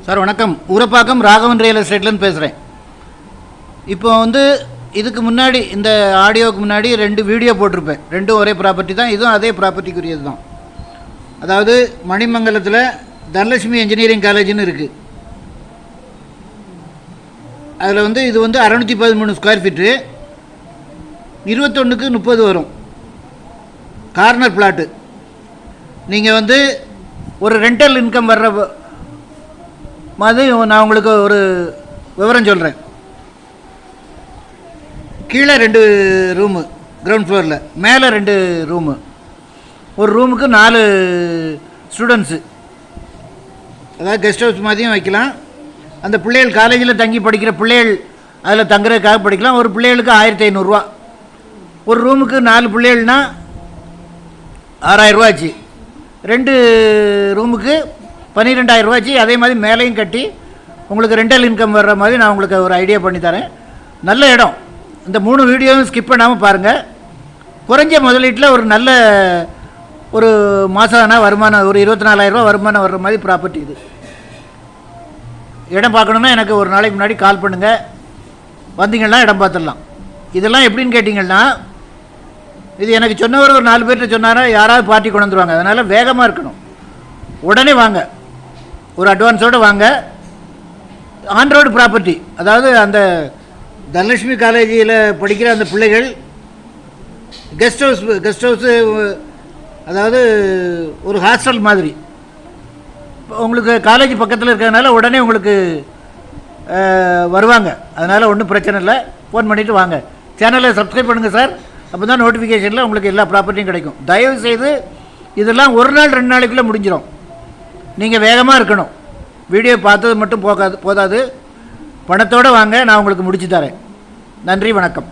Sir வணக்கம். Urapakkam Raghavan real எஸ்டேட்லேருந்து பேசுகிறேன். இப்போ இதுக்கு முன்னாடி இந்த ஆடியோவுக்கு முன்னாடி 2 வீடியோ போட்டிருப்பேன். ரெண்டும் ஒரே ப்ராப்பர்ட்டி தான். இதுவும் அதே ப்ராப்பர்ட்டிக்குரியது தான். அதாவது மணிமங்கலத்தில் தனலட்சுமி இன்ஜினியரிங் காலேஜ்னு இருக்குது. அதில் இது 613 ஸ்கொயர் ஃபீட்டு, 21க்கு 30 வரும். Corner plot. நீங்கள் ஒரு ரெண்டல் இன்கம் வர்ற மாதிரி நான் உங்களுக்கு ஒரு விவரம் சொல்கிறேன். கீழே 2 ரூமு கிரவுண்ட் ஃப்ளோரில், மேலே 2 ரூமு. ஒரு ரூமுக்கு 4 ஸ்டூடெண்ட்ஸு, அதாவது கெஸ்ட் ஹவுஸ் மாதிரியும் வைக்கலாம். அந்த பிள்ளைகள் காலேஜில் தங்கி படிக்கிற பிள்ளைகள் அதில் தங்குறதுக்காக படிக்கலாம். ஒரு பிள்ளைகளுக்கு 1500 ரூபா. ஒரு ரூமுக்கு 4 பிள்ளைகள்னா 6000 ரூபா ஆச்சு. 2 ரூமுக்கு 12000 ரூபா ஆச்சு. அதே மாதிரி மேலேயும் கட்டி உங்களுக்கு ரெண்டல் இன்கம் வர்ற மாதிரி நான் உங்களுக்கு ஒரு ஐடியா பண்ணித்தரேன். நல்ல இடம். இந்த 3 வீடியோவும் ஸ்கிப் பண்ணாமல் பாருங்கள். குறைஞ்ச முதலீட்டில் ஒரு நல்ல ஒரு மாதம் வருமானம், ஒரு 24000 ரூபா வருமானம் வர்ற மாதிரி ப்ராப்பர்ட்டி இது. இடம் பார்க்கணுன்னா எனக்கு ஒரு நாளைக்கு முன்னாடி கால் பண்ணுங்கள். வந்தீங்கன்னா இடம் பார்த்துடலாம். இதெல்லாம் எப்படின்னு கேட்டிங்கன்னா, இது எனக்கு சொன்னவர் ஒரு 4 பேர்கிட்ட சொன்னாரா, யாராவது பார்ட்டி கொண்டு வந்துருவாங்க. அதனால் வேகமாக இருக்கணும். உடனே வாங்க, ஒரு அட்வான்ஸோடு வாங்க. On road property. அதாவது அந்த தனலட்சுமி காலேஜில் படிக்கிற அந்த பிள்ளைகள் கெஸ்ட் ஹவுஸு, அதாவது ஒரு ஹாஸ்டல் மாதிரி. உங்களுக்கு காலேஜ் பக்கத்தில் இருக்கிறதுனால உடனே உங்களுக்கு வருவாங்க. அதனால் ஒன்றும் பிரச்சனை இல்லை. ஃபோன் பண்ணிவிட்டு வாங்க. சேனலை சப்ஸ்கிரைப் பண்ணுங்கள் சார். அப்போ தான் நோட்டிஃபிகேஷனில் உங்களுக்கு எல்லா ப்ராப்பர்ட்டியும் கிடைக்கும். தயவுசெய்து இதெல்லாம் ஒரு நாள் 2 நாளைக்குள்ளே முடிஞ்சிடும். நீங்கள் வேகமாக இருக்கணும். வீடியோ பார்த்தது மட்டும் போதாது. பணத்தோடு வாங்க, நான் உங்களுக்கு முடிச்சு தரேன். நன்றி, வணக்கம்.